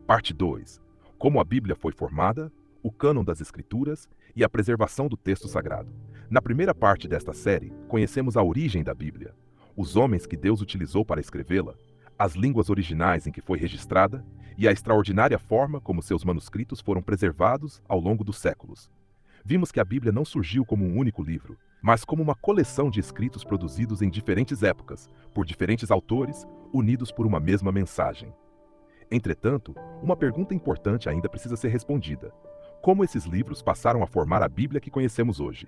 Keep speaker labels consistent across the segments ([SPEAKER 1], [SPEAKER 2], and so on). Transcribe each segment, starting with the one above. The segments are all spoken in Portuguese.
[SPEAKER 1] Parte 2. Como a Bíblia foi formada, o cânon das Escrituras e a preservação do texto sagrado. Na primeira parte desta série, conhecemos a origem da Bíblia, os homens que Deus utilizou para escrevê-la, as línguas originais em que foi registrada e a extraordinária forma como seus manuscritos foram preservados ao longo dos séculos. Vimos que a Bíblia não surgiu como um único livro, mas como uma coleção de escritos produzidos em diferentes épocas, por diferentes autores, unidos por uma mesma mensagem. Entretanto, uma pergunta importante ainda precisa ser respondida: como esses livros passaram a formar a Bíblia que conhecemos hoje?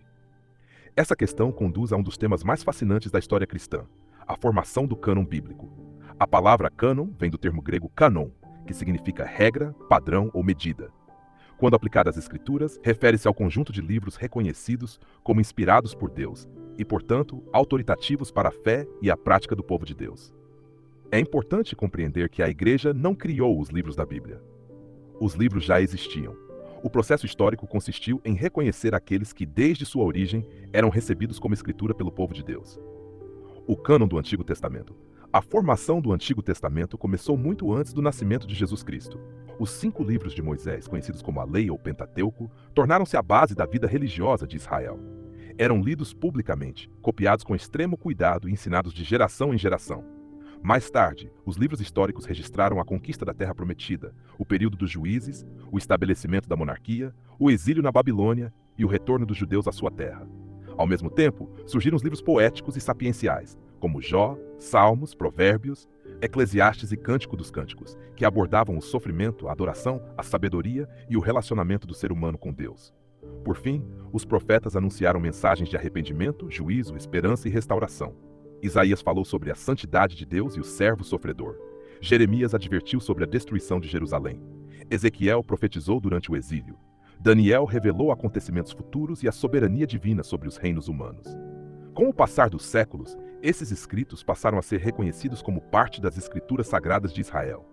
[SPEAKER 1] Essa questão conduz a um dos temas mais fascinantes da história cristã, a formação do cânon bíblico. A palavra cânon vem do termo grego canon, que significa regra, padrão ou medida. Quando aplicada às Escrituras, refere-se ao conjunto de livros reconhecidos como inspirados por Deus e, portanto, autoritativos para a fé e a prática do povo de Deus. É importante compreender que a Igreja não criou os livros da Bíblia. Os livros já existiam. O processo histórico consistiu em reconhecer aqueles que, desde sua origem, eram recebidos como escritura pelo povo de Deus. O cânon do Antigo Testamento. A formação do Antigo Testamento começou muito antes do nascimento de Jesus Cristo. Os 5 livros de Moisés, conhecidos como a Lei ou Pentateuco, tornaram-se a base da vida religiosa de Israel. Eram lidos publicamente, copiados com extremo cuidado e ensinados de geração em geração. Mais tarde, os livros históricos registraram a conquista da Terra Prometida, o período dos juízes, o estabelecimento da monarquia, o exílio na Babilônia e o retorno dos judeus à sua terra. Ao mesmo tempo, surgiram os livros poéticos e sapienciais, como Jó, Salmos, Provérbios, Eclesiastes e Cântico dos Cânticos, que abordavam o sofrimento, a adoração, a sabedoria e o relacionamento do ser humano com Deus. Por fim, os profetas anunciaram mensagens de arrependimento, juízo, esperança e restauração. Isaías falou sobre a santidade de Deus e o servo sofredor. Jeremias advertiu sobre a destruição de Jerusalém. Ezequiel profetizou durante o exílio. Daniel revelou acontecimentos futuros e a soberania divina sobre os reinos humanos. Com o passar dos séculos, esses escritos passaram a ser reconhecidos como parte das Escrituras Sagradas de Israel.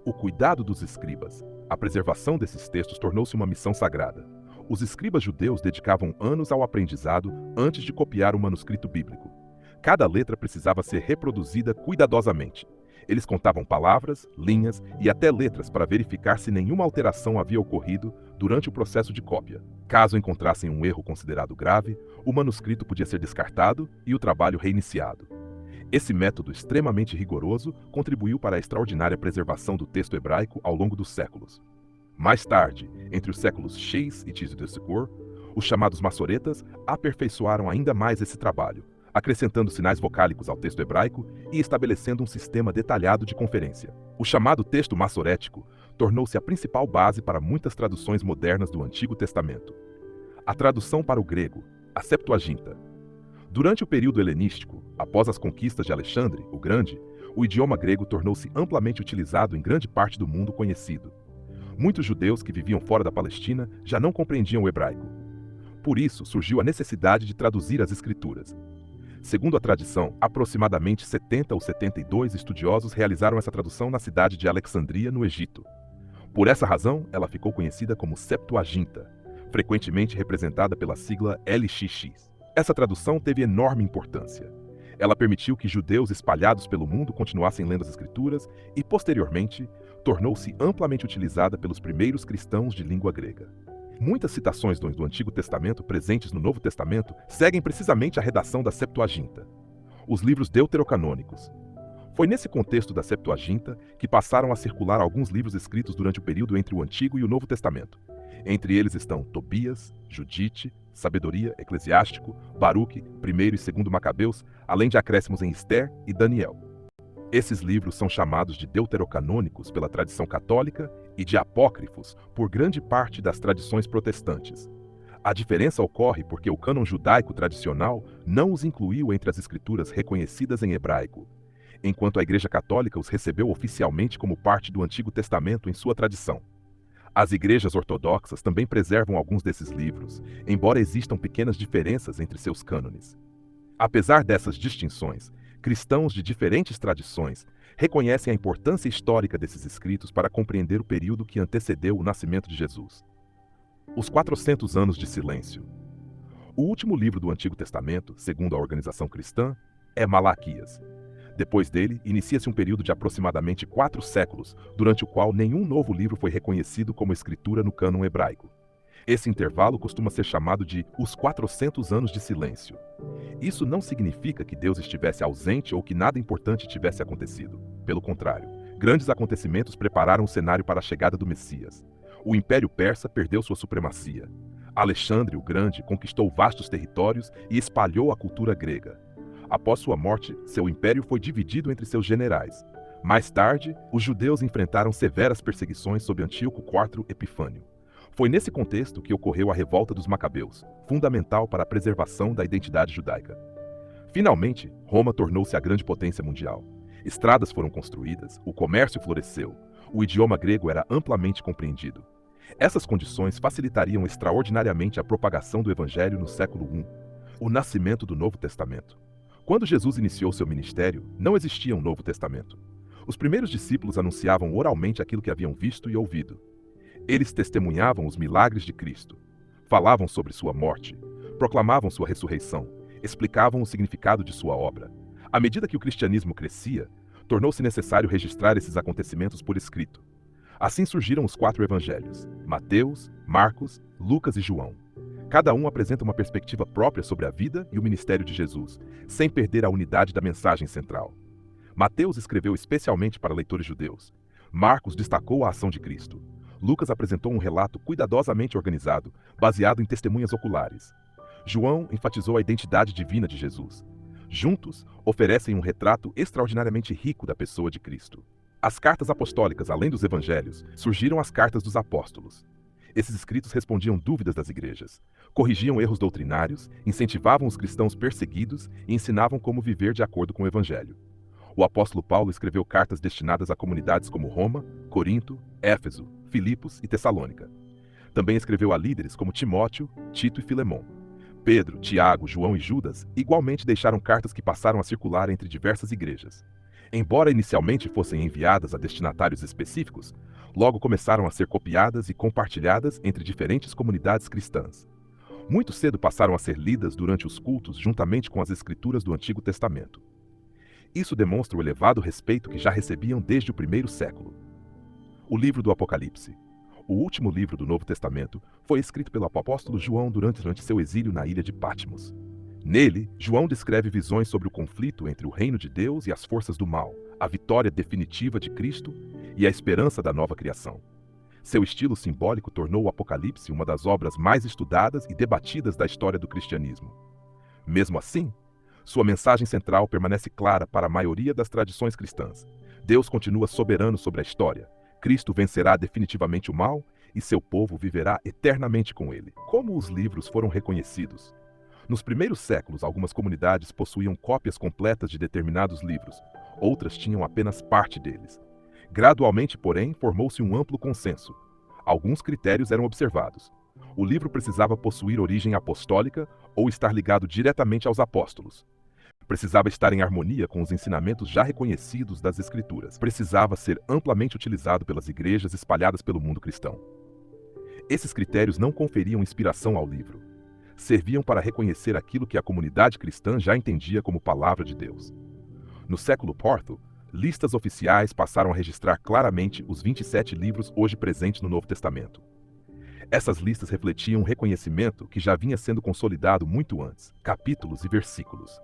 [SPEAKER 1] O cuidado dos escribas, a preservação desses textos tornou-se uma missão sagrada. Os escribas judeus dedicavam anos ao aprendizado antes de copiar o manuscrito bíblico. Cada letra precisava ser reproduzida cuidadosamente. Eles contavam palavras, linhas e até letras para verificar se nenhuma alteração havia ocorrido durante o processo de cópia. Caso encontrassem um erro considerado grave, o manuscrito podia ser descartado e o trabalho reiniciado. Esse método extremamente rigoroso contribuiu para a extraordinária preservação do texto hebraico ao longo dos séculos. Mais tarde, entre os séculos X e Tis de Secor, os chamados massoretas aperfeiçoaram ainda mais esse trabalho, acrescentando sinais vocálicos ao texto hebraico e estabelecendo um sistema detalhado de conferência. O chamado texto massorético tornou-se a principal base para muitas traduções modernas do Antigo Testamento. A tradução para o grego, a Septuaginta. Durante o período helenístico, após as conquistas de Alexandre, o Grande, o idioma grego tornou-se amplamente utilizado em grande parte do mundo conhecido. Muitos judeus que viviam fora da Palestina já não compreendiam o hebraico. Por isso, surgiu a necessidade de traduzir as Escrituras. Segundo a tradição, aproximadamente 70 ou 72 estudiosos realizaram essa tradução na cidade de Alexandria, no Egito. Por essa razão, ela ficou conhecida como Septuaginta, frequentemente representada pela sigla LXX. Essa tradução teve enorme importância. Ela permitiu que judeus espalhados pelo mundo continuassem lendo as Escrituras e, posteriormente, tornou-se amplamente utilizada pelos primeiros cristãos de língua grega. Muitas citações do Antigo Testamento presentes no Novo Testamento seguem precisamente a redação da Septuaginta, os livros deuterocanônicos. Foi nesse contexto da Septuaginta que passaram a circular alguns livros escritos durante o período entre o Antigo e o Novo Testamento. Entre eles estão Tobias, Judite, Sabedoria, Eclesiástico, Baruque, 1º e 2º Macabeus, além de acréscimos em Ester e Daniel. Esses livros são chamados de deuterocanônicos pela tradição católica e de apócrifos por grande parte das tradições protestantes. A diferença ocorre porque o cânon judaico tradicional não os incluiu entre as escrituras reconhecidas em hebraico, enquanto a Igreja Católica os recebeu oficialmente como parte do Antigo Testamento em sua tradição. As igrejas ortodoxas também preservam alguns desses livros, embora existam pequenas diferenças entre seus cânones. Apesar dessas distinções, cristãos de diferentes tradições reconhecem a importância histórica desses escritos para compreender o período que antecedeu o nascimento de Jesus. Os 400 anos de silêncio. O último livro do Antigo Testamento, segundo a organização cristã, é Malaquias. Depois dele, inicia-se um período de aproximadamente 4 séculos, durante o qual nenhum novo livro foi reconhecido como escritura no cânon hebraico. Esse intervalo costuma ser chamado de os 400 anos de silêncio. Isso não significa que Deus estivesse ausente ou que nada importante tivesse acontecido. Pelo contrário, grandes acontecimentos prepararam o cenário para a chegada do Messias. O Império Persa perdeu sua supremacia. Alexandre o Grande conquistou vastos territórios e espalhou a cultura grega. Após sua morte, seu império foi dividido entre seus generais. Mais tarde, os judeus enfrentaram severas perseguições sob Antíoco IV Epifânio. Foi nesse contexto que ocorreu a Revolta dos Macabeus, fundamental para a preservação da identidade judaica. Finalmente, Roma tornou-se a grande potência mundial. Estradas foram construídas, o comércio floresceu, o idioma grego era amplamente compreendido. Essas condições facilitariam extraordinariamente a propagação do Evangelho no século I, o nascimento do Novo Testamento. Quando Jesus iniciou seu ministério, não existia um Novo Testamento. Os primeiros discípulos anunciavam oralmente aquilo que haviam visto e ouvido. Eles testemunhavam os milagres de Cristo, falavam sobre sua morte, proclamavam sua ressurreição, explicavam o significado de sua obra. À medida que o cristianismo crescia, tornou-se necessário registrar esses acontecimentos por escrito. Assim surgiram os 4 evangelhos: Mateus, Marcos, Lucas e João. Cada um apresenta uma perspectiva própria sobre a vida e o ministério de Jesus, sem perder a unidade da mensagem central. Mateus escreveu especialmente para leitores judeus. Marcos destacou a ação de Cristo. Lucas apresentou um relato cuidadosamente organizado, baseado em testemunhas oculares. João enfatizou a identidade divina de Jesus. Juntos, oferecem um retrato extraordinariamente rico da pessoa de Cristo. As cartas apostólicas, além dos evangelhos, surgiram as cartas dos apóstolos. Esses escritos respondiam dúvidas das igrejas, corrigiam erros doutrinários, incentivavam os cristãos perseguidos e ensinavam como viver de acordo com o evangelho. O apóstolo Paulo escreveu cartas destinadas a comunidades como Roma, Corinto, Éfeso, Filipos e Tessalônica. Também escreveu a líderes como Timóteo, Tito e Filemon. Pedro, Tiago, João e Judas igualmente deixaram cartas que passaram a circular entre diversas igrejas. Embora inicialmente fossem enviadas a destinatários específicos, logo começaram a ser copiadas e compartilhadas entre diferentes comunidades cristãs. Muito cedo passaram a ser lidas durante os cultos juntamente com as escrituras do Antigo Testamento. Isso demonstra o elevado respeito que já recebiam desde o primeiro século. O livro do Apocalipse. O último livro do Novo Testamento foi escrito pelo apóstolo João durante seu exílio na ilha de Patmos. Nele, João descreve visões sobre o conflito entre o reino de Deus e as forças do mal, a vitória definitiva de Cristo e a esperança da nova criação. Seu estilo simbólico tornou o Apocalipse uma das obras mais estudadas e debatidas da história do cristianismo. Mesmo assim, sua mensagem central permanece clara para a maioria das tradições cristãs. Deus continua soberano sobre a história. Cristo vencerá definitivamente o mal e seu povo viverá eternamente com ele. Como os livros foram reconhecidos? Nos primeiros séculos, algumas comunidades possuíam cópias completas de determinados livros, outras tinham apenas parte deles. Gradualmente, porém, formou-se um amplo consenso. Alguns critérios eram observados. O livro precisava possuir origem apostólica ou estar ligado diretamente aos apóstolos. Precisava estar em harmonia com os ensinamentos já reconhecidos das Escrituras. Precisava ser amplamente utilizado pelas igrejas espalhadas pelo mundo cristão. Esses critérios não conferiam inspiração ao livro. Serviam para reconhecer aquilo que a comunidade cristã já entendia como palavra de Deus. No século IV, listas oficiais passaram a registrar claramente os 27 livros hoje presentes no Novo Testamento. Essas listas refletiam um reconhecimento que já vinha sendo consolidado muito antes, capítulos e versículos.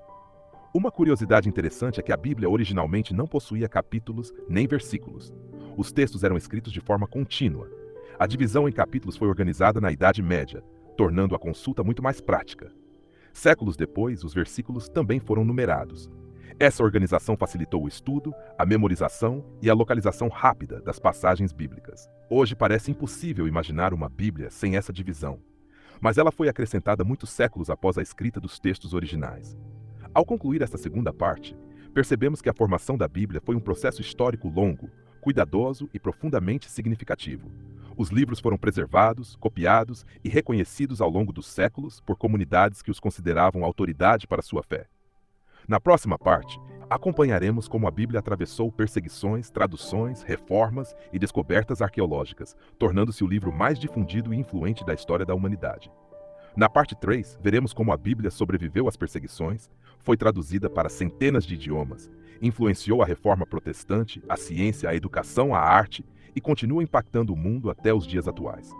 [SPEAKER 1] Uma curiosidade interessante é que a Bíblia originalmente não possuía capítulos nem versículos. Os textos eram escritos de forma contínua. A divisão em capítulos foi organizada na Idade Média, tornando a consulta muito mais prática. Séculos depois, os versículos também foram numerados. Essa organização facilitou o estudo, a memorização e a localização rápida das passagens bíblicas. Hoje parece impossível imaginar uma Bíblia sem essa divisão, mas ela foi acrescentada muitos séculos após a escrita dos textos originais. Ao concluir esta segunda parte, percebemos que a formação da Bíblia foi um processo histórico longo, cuidadoso e profundamente significativo. Os livros foram preservados, copiados e reconhecidos ao longo dos séculos por comunidades que os consideravam autoridade para sua fé. Na próxima parte, acompanharemos como a Bíblia atravessou perseguições, traduções, reformas e descobertas arqueológicas, tornando-se o livro mais difundido e influente da história da humanidade. Na parte 3, veremos como a Bíblia sobreviveu às perseguições, foi traduzida para centenas de idiomas Influenciou a reforma protestante, a ciência, a educação, a arte e continua impactando o mundo até os dias atuais.